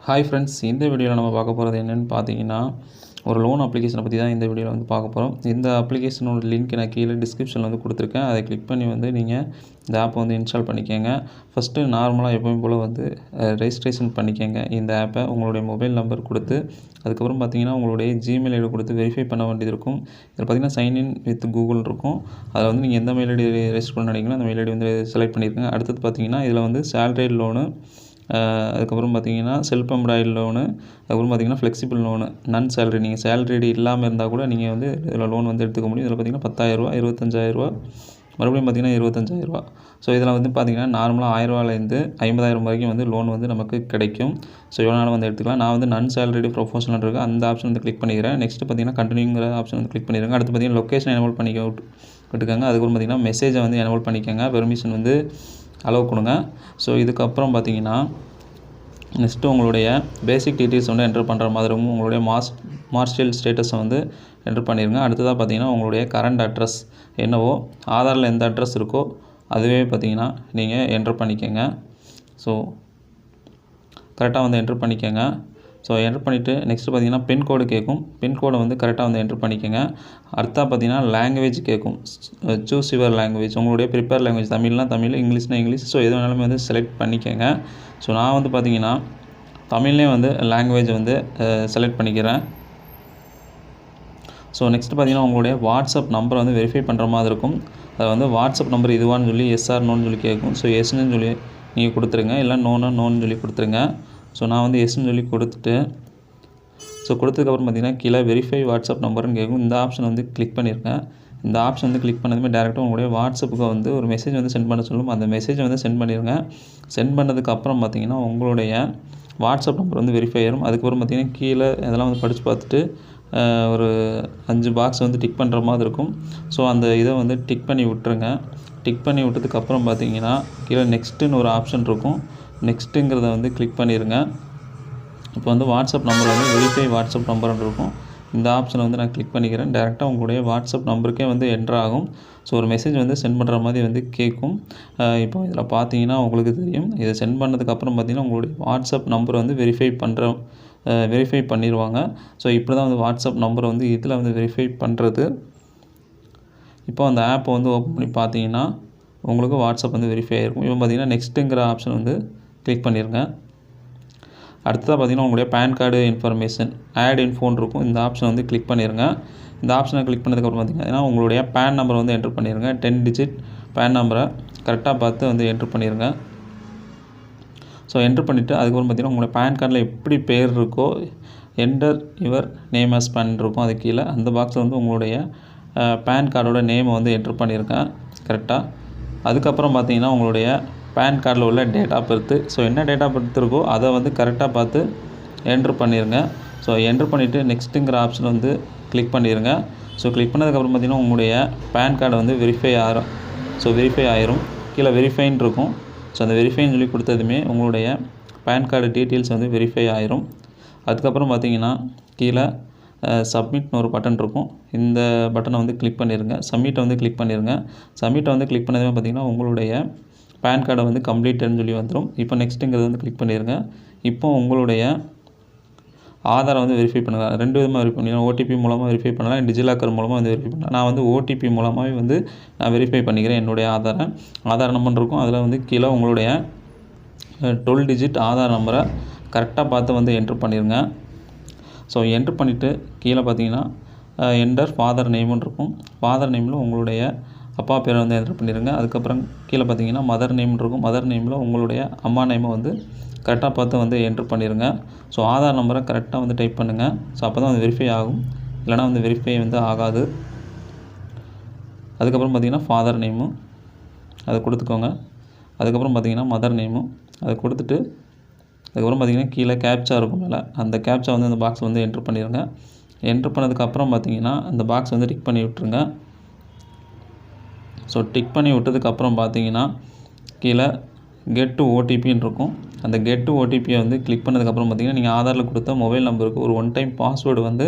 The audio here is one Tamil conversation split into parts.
ஹாய் ஃப்ரெண்ட்ஸ், இந்த வீடியோவில் நம்ம பார்க்க போகிறது என்னென்னு பார்த்தீங்கன்னா, ஒரு லோன் அப்ளிகேஷனை பற்றி தான் இந்த வீடியோவில் வந்து பார்க்க போகிறோம். இந்த அப்ளிகேஷனோட லிங்க் நான் கீழே டிஸ்கிரிப்ஷனில் வந்து கொடுத்துருக்கேன். அதை கிளிக் பண்ணி வந்து நீங்கள் இந்த ஆப்பை வந்து இன்ஸ்டால் பண்ணிக்கோங்க. ஃபஸ்ட்டு நார்மலாக எப்பவும் போல் வந்து ரெஜிஸ்ட்ரேஷன் பண்ணிக்கோங்க. இந்த ஆப்பை உங்களுடைய மொபைல் நம்பர் கொடுத்து, அதுக்கப்புறம் பார்த்தீங்கன்னா உங்களுடைய ஜிமெயில் ஐடி கொடுத்து வெரிஃபை பண்ண வேண்டியது இருக்கும். இதில் பார்த்தீங்கன்னா சைன்இன் வித் கூகுள் இருக்கும். அதில் வந்து நீங்கள் எந்த மெயில் ஐடி ரெஜிஸ்டர் பண்ண நினைக்கிறீங்களோ அந்த மெயில் ஐடி வந்து செலக்ட் பண்ணியிருக்கேங்க. அடுத்தது பார்த்தீங்கன்னா இதில் வந்து சேலரி லோனு, அதுக்கப்புறம் பார்த்தீங்கன்னா செல்ஃப் எம்ப்ளாய்டு லோனு, அதுக்கப்புறம் பார்த்தீங்கன்னா ஃப்ளெக்சிபிள் லோனு, நன் சேலரி. நீங்கள் சேலரி இல்லாமல் இருந்தால் கூட நீங்கள் வந்து இதில் லோன் வந்து எடுத்துக்க முடியும். இதில் பார்த்தீங்கன்னா 10,000 25,000 மறுபடியும் பார்த்தீங்கன்னா 25,000. ஸோ இதில் வந்து பார்த்தீங்கன்னா நார்மலாக 1000 50,000 வரைக்கும் வந்து லோன் வந்து நமக்கு கிடைக்கும். ஸோ எவ்வளோ நாளும் வந்து எடுத்துக்கலாம். நான் வந்து நன் சேலரி ப்ரொஃபஷனல் இருக்குது, அந்த ஆப்ஷன் வந்து கிளிக் பண்ணிக்கிறேன். நெக்ஸ்ட்டு பார்த்தீங்கன்னா கண்டினியூங்கிற ஆப்ஷன் வந்து கிளிக் பண்ணிடுங்க. அடுத்து பார்த்தீங்கன்னா லொக்கேஷன் எனேபிள் விட்டுக்கோங்க. அதுக்கப்புறம் பார்த்தீங்கன்னா மெசேஜை வந்து எனேபிள் பண்ணிக்கோங்க. பெர்மிஷன் வந்து அலோவ் கொடுங்க. ஸோ இதுக்கப்புறம் பார்த்தீங்கன்னா நெக்ஸ்ட்டு உங்களுடைய பேசிக் டீட்டெயில்ஸ் வந்து என்டர் பண்ணுற மாதிரி இருக்கும். உங்களுடைய மார்ஷியல் ஸ்டேட்டஸை வந்து என்டர் பண்ணிடுங்க. அடுத்ததாக பார்த்தீங்கன்னா உங்களுடைய கரண்ட் அட்ரஸ் என்னவோ, ஆதாரில் எந்த அட்ரஸ் இருக்கோ அதுவே பார்த்தீங்கன்னா நீங்கள் என்டர் பண்ணிக்கோங்க. ஸோ கரெக்டாக வந்து என்டர் பண்ணிக்கோங்க. ஸோ என்டர் பண்ணிவிட்டு நெக்ஸ்ட்டு பார்த்தீங்கன்னா பின்கோடு கேட்கும். பின்கோடை வந்து கரெக்டாக வந்து என்டர் பண்ணிக்கோங்க. அடுத்தா பார்த்தீங்கன்னா லாங்குவேஜ் கேட்கும். Choose your language. உங்களுடைய ப்ரிப்பேர் லாங்குவேஜ், தமிழ்னால் தமிழ், இங்கிலீஷ்னால் இங்கிலீஷ். ஸோ எது வேணாலுமே வந்து செலக்ட் பண்ணிக்கோங்க. ஸோ நான் வந்து பார்த்தீங்கன்னா தமிழ்லேயே வந்து லாங்குவேஜ் வந்து செலக்ட் பண்ணிக்கிறேன். ஸோ நெக்ஸ்ட்டு பார்த்தீங்கன்னா உங்களுடைய வாட்ஸ்அப் நம்பரை வந்து வெரிஃபை பண்ணுற மாதிரி இருக்கும். அதை வந்து வாட்ஸ்அப் நம்பர் இதுவான்னு சொல்லி எஸ் ஆர் நோன்னு சொல்லி கேட்கும். ஸோ எஸ்ன்னு சொல்லி நீங்கள் கொடுத்துருங்க, இல்லை நோன்னு சொல்லி கொடுத்துருங்க. ஸோ நான் வந்து எஸ்ன்னு சொல்லி கொடுத்துட்டு, ஸோ கொடுத்ததுக்கப்புறம் பார்த்தீங்கன்னா கீழே வெரிஃபை வாட்ஸ்அப் நம்பர்னு கேட்கும். இந்த ஆப்ஷன் வந்து கிளிக் பண்ணியிருக்கேன். இந்த ஆப்ஷன் வந்து கிளிக் பண்ணதுமே டேரெக்டாக உங்களுடைய வாட்ஸ்அப்புக்கு வந்து ஒரு மெசேஜ் வந்து சென்ட் பண்ண சொல்லும். அந்த மெசேஜை வந்து சென்ட் பண்ணிடுங்க. சென்ட் பண்ணதுக்கப்புறம் பார்த்தீங்கன்னா உங்களுடைய வாட்ஸ்அப் நம்பர் வந்து வெரிஃபை ஆயிரும். அதுக்கப்புறம் பார்த்தீங்கன்னா கீழே இதெல்லாம் வந்து படித்து பார்த்துட்டு ஒரு 5 பாக்ஸ் வந்து டிக் பண்ணுற மாதிரி இருக்கும். ஸோ அந்த இதை வந்து டிக் பண்ணி விட்டுருங்க. டிக் பண்ணி விட்டதுக்கப்புறம் பார்த்தீங்கன்னா கீழே நெக்ஸ்ட்டுன்னு ஒரு ஆப்ஷன் இருக்கும். நெக்ஸ்ட்டுங்கிறத வந்து கிளிக் பண்ணிடுங்க. இப்போ வந்து வாட்ஸ்அப் நம்பர் வந்து வெரிஃபை வாட்ஸ்அப் நம்பர்னு இருக்கும். இந்த ஆப்ஷனை வந்து நான் கிளிக் பண்ணிக்கிறேன். டேரெக்டாக உங்களுடைய வாட்ஸ்அப் நம்பருக்கே வந்து என்ட்ரு ஆகும். ஸோ ஒரு மெசேஜ் வந்து சென்ட் பண்ணுற மாதிரி வந்து கேட்கும். இப்போ இதில் பார்த்தீங்கன்னா உங்களுக்கு தெரியும், இதை சென்ட் பண்ணதுக்கப்புறம் பார்த்தீங்கன்னா உங்களுடைய வாட்ஸ்அப் நம்பர் வந்து வெரிஃபை பண்ணிடுவாங்க. ஸோ இப்படி தான் வந்து வாட்ஸ்அப் நம்பரை வந்து இதில் வந்து வெரிஃபை பண்ணுறது. இப்போ அந்த ஆப்பை வந்து ஓப்பன் பண்ணி பார்த்தீங்கன்னா உங்களுக்கு வாட்ஸ்அப் வந்து வெரிஃபை ஆகிருக்கும். இப்போ பார்த்தீங்கன்னா நெக்ஸ்ட்டுங்கிற ஆப்ஷன் வந்து கிளிக் பண்ணிடுங்க. அடுத்ததாக பார்த்தீங்கன்னா உங்களுடைய பேன் கார்டு இன்ஃபர்மேஷன் ஆட் இன்ஃபோன் இருக்கும். இந்த ஆப்ஷனை வந்து கிளிக் பண்ணிடுங்க. இந்த ஆப்ஷனை கிளிக் பண்ணதுக்கப்புறம் பார்த்தீங்கன்னா உங்களுடைய பேன் நம்பர் வந்து என்ட்ரு பண்ணிடுங்க. 10 டிஜிட் பேன் நம்பரை கரெக்டாக பார்த்து வந்து என்ட்ரு பண்ணிடுங்க. ஸோ என்ட்ரு பண்ணிவிட்டு அதுக்கப்புறம் பார்த்தீங்கன்னா உங்களுடைய பேன் கார்டில் எப்படி பேர் இருக்கோ, enter your name as PAN இருக்கும். அது கீழே அந்த பாக்ஸில் வந்து உங்களுடைய பேன் கார்டோட நேமை வந்து என்ட்ரு பண்ணியிருக்கேன் கரெக்டாக. அதுக்கப்புறம் பார்த்தீங்கன்னா உங்களுடைய பேன் கார்டில் உள்ள டேட் ஆஃப் பர்த்து, ஸோ என்ன டேட் ஆஃப் பர்த் இருக்கோ அதை வந்து கரெக்டாக பார்த்து என்ட்ரு பண்ணிடுங்க. ஸோ என்ட்ரு பண்ணிவிட்டு நெக்ஸ்ட்டுங்கிற ஆப்ஷன் வந்து கிளிக் பண்ணிடுங்க. ஸோ கிளிக் பண்ணதுக்கப்புறம் பார்த்தீங்கன்னா உங்களுடைய பேன் கார்டை வந்து வெரிஃபை ஆயிரும். கீழே வெரிஃபைன்னு இருக்கும். ஸோ அந்த வெரிஃபைன்னு சொல்லி கொடுத்ததுமே உங்களுடைய பேன் கார்டு டீட்டெயில்ஸ் வந்து வெரிஃபை ஆயிரும். அதுக்கப்புறம் பார்த்தீங்கன்னா கீழே சப்மிட்னு ஒரு பட்டன் இருக்கும். இந்த பட்டனை வந்து கிளிக் பண்ணிடுங்க. சப்மிட்டை வந்து கிளிக் பண்ணிடுங்க. சப்மிட்டை வந்து கிளிக் பண்ணதுமே பார்த்தீங்கன்னா உங்களுடைய பேன் கார்டை வந்து கம்ப்ளீட்டட்னு சொல்லி வந்துடும். இப்போ நெக்ஸ்ட்டுங்கிறது வந்து கிளிக் பண்ணிடுங்க. இப்போ உங்களுடைய ஆதாரை வந்து வெரிஃபை பண்ணுங்கள். 2 விதமாக வெரிஃபை பண்ணிக்கலாம். ஓடிபி மூலமாக வெரிஃபை பண்ணலாம், டிஜிலாக்கர் மூலமாக வந்து வெரிஃபை பண்ணலாம். நான் வந்து ஓடிபி மூலமாகவே வந்து நான் வெரிஃபை பண்ணிக்கிறேன். என்னுடைய ஆதார் நம்பர் இருக்கும். அதில் வந்து கீழே உங்களுடைய 12 டிஜிட் ஆதார் நம்பரை கரெக்டாக பார்த்து வந்து என்ட்ரு பண்ணிடுங்க. ஸோ என்ட்ரு பண்ணிவிட்டு கீழே பார்த்தீங்கன்னா என்டர் ஃபாதர் நேம்னு இருக்கும். ஃபாதர் நேமில் உங்களுடைய அப்பா பேரை வந்து என்ட்ரு பண்ணிடுங்க. அதுக்கப்புறம் கீழே பார்த்தீங்கன்னா மதர் நேம்னு இருக்கும். மதர் நேமில் உங்களுடைய அம்மா நேமை வந்து கரெக்டாக பார்த்து வந்து என்ட்ரு பண்ணிடுங்க. ஸோ ஆதார் நம்பரை கரெக்டாக வந்து டைப் பண்ணுங்கள். ஸோ அப்போ தான் வந்து வெரிஃபை ஆகும், இல்லைனா வந்து வெரிஃபை வந்து ஆகாது. அதுக்கப்புறம் பார்த்தீங்கன்னா ஃபாதர் நேமும் அதை கொடுத்துக்கோங்க. அதுக்கப்புறம் பார்த்தீங்கன்னா மதர் நேமும் அதை கொடுத்துட்டு, அதுக்கப்புறம் பார்த்தீங்கன்னா கீழே கேப்ச்சா இருக்கும் மேலே, அந்த கேப்ச்சா வந்து அந்த பாக்ஸ் வந்து என்ட்ரு பண்ணிடுங்க. என்ட்ரு பண்ணதுக்கப்புறம் பார்த்தீங்கன்னா அந்த பாக்ஸ் வந்து டிக் பண்ணி விட்டுருங்க. ஸோ டிக் பண்ணி விட்டதுக்கப்புறம் பார்த்தீங்கன்னா கீழே கெட் டு ஓடிபின்னு இருக்கும். அந்த கெட் டு ஓடிபியை வந்து கிளிக் பண்ணதுக்கப்புறம் பார்த்தீங்கன்னா நீங்கள் ஆதாரில் கொடுத்த மொபைல் நம்பருக்கு ஒரு 1 டைம் பாஸ்வேர்டு வந்து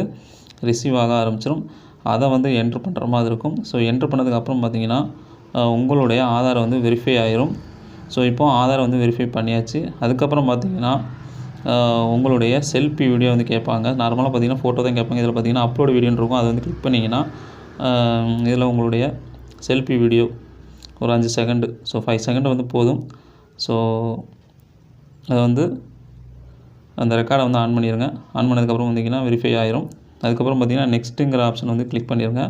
ரிசீவ் ஆக ஆரம்பிச்சிடும். அதை வந்து என்ட்ரு பண்ணுற மாதிரி இருக்கும். ஸோ என்ட்ரு பண்ணதுக்கப்புறம் பார்த்தீங்கன்னா உங்களுடைய ஆதார் வந்து வெரிஃபை ஆயிரும். ஸோ இப்போ ஆதார் வந்து வெரிஃபை பண்ணியாச்சு. அதுக்கப்புறம் பார்த்தீங்கன்னா உங்களுடைய செல்ஃபி வீடியோ வந்து கேட்பாங்க. நார்மலாக பார்த்தீங்கன்னா ஃபோட்டோ தான் கேட்பாங்க. இதில் பார்த்தீங்கன்னா அப்லோட் வீடியோன்னு இருக்கும். அதை வந்து கிளிக் பண்ணிங்கன்னா இதில் உங்களுடைய செல்ஃபி வீடியோ ஒரு 5 செகண்டு, ஸோ 5 செகண்ட் வந்து போதும். ஸோ அதை வந்து அந்த ரெக்கார்டை வந்து ஆன் பண்ணிடுங்க. ஆன் பண்ணதுக்கப்புறம் வந்தீங்கன்னா வெரிஃபை ஆயிரும். அதுக்கப்புறம் பார்த்தீங்கன்னா நெக்ஸ்ட்டுங்கிற ஆப்ஷன் வந்து கிளிக் பண்ணிடுங்க.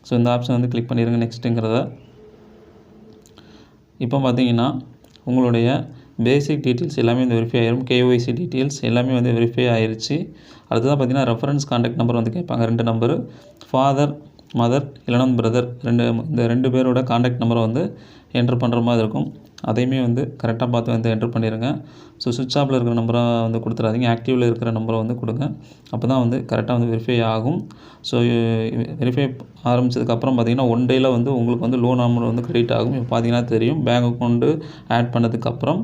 ஸோ இந்த ஆப்ஷன் வந்து கிளிக் பண்ணிடுங்க நெக்ஸ்ட்டுங்கிறத. இப்போ பார்த்தீங்கன்னா உங்களுடைய பேசிக் டீட்டெயில்ஸ் எல்லாமே வந்து வெரிஃபை ஆயிரும். KYC டீட்டெயில்ஸ் எல்லாமே வந்து வெரிஃபை ஆயிருச்சு. அடுத்ததாக பார்த்தீங்கன்னா ரெஃபரன்ஸ் கான்டாக்ட் நம்பர் வந்து கேட்பாங்க. 2 நம்பரு, ஃபாதர், மதர் இல்லைனா பிரதர் இந்த 2 பேரோட கான்டாக்ட் நம்பரை வந்து என்ட்ரு பண்ணுற மாதிரி இருக்கும். அதையுமே வந்து கரெக்டாக பார்த்து வந்து என்ட்ரு பண்ணிடுங்க. ஸோ சுவிட்ச் ஆஃபில் இருக்கிற நம்பரை வந்து கொடுத்துறாதீங்க. ஆக்டிவில் இருக்கிற நம்பரை வந்து கொடுங்க. அப்போ தான் வந்து கரெக்டாக வந்து வெரிஃபை ஆகும். ஸோ வெரிஃபை ஆரம்பித்ததுக்கப்புறம் பார்த்தீங்கன்னா 1 டேயில் வந்து உங்களுக்கு வந்து லோன் அமௌண்ட் வந்து கிரெடிட் ஆகும். இப்போ பார்த்தீங்கன்னா தெரியும் பேங்க் அக்கௌண்ட்டு ஆட் பண்ணதுக்கப்புறம்